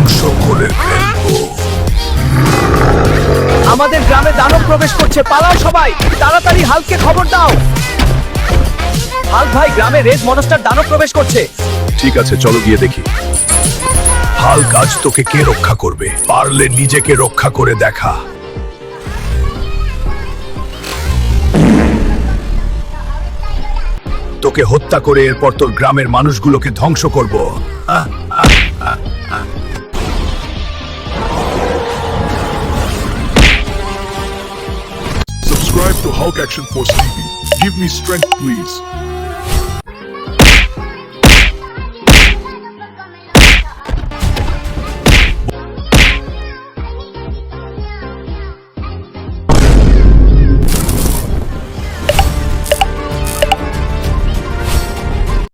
ধ্বংস করে ফেলবো। আমাদের গ্রামে দানব প্রবেশ করছে, পালাও সবাই, তাড়াতাড়ি হাল্ককে খবর দাও। হাল্ক ভাই, গ্রামে রেড মনস্টার দানব প্রবেশ করছে। ঠিক আছে, চলো গিয়ে দেখি। হাল্ক, আজ তোকে কে রক্ষা করবে? পারলে নিজেকে রক্ষা করে দেখা। তোকে হত্যা করে এরপর তোর গ্রামের মানুষগুলোকে ধ্বংস করব। Subscribe to Hulk Action Force TV. Give me strength, please.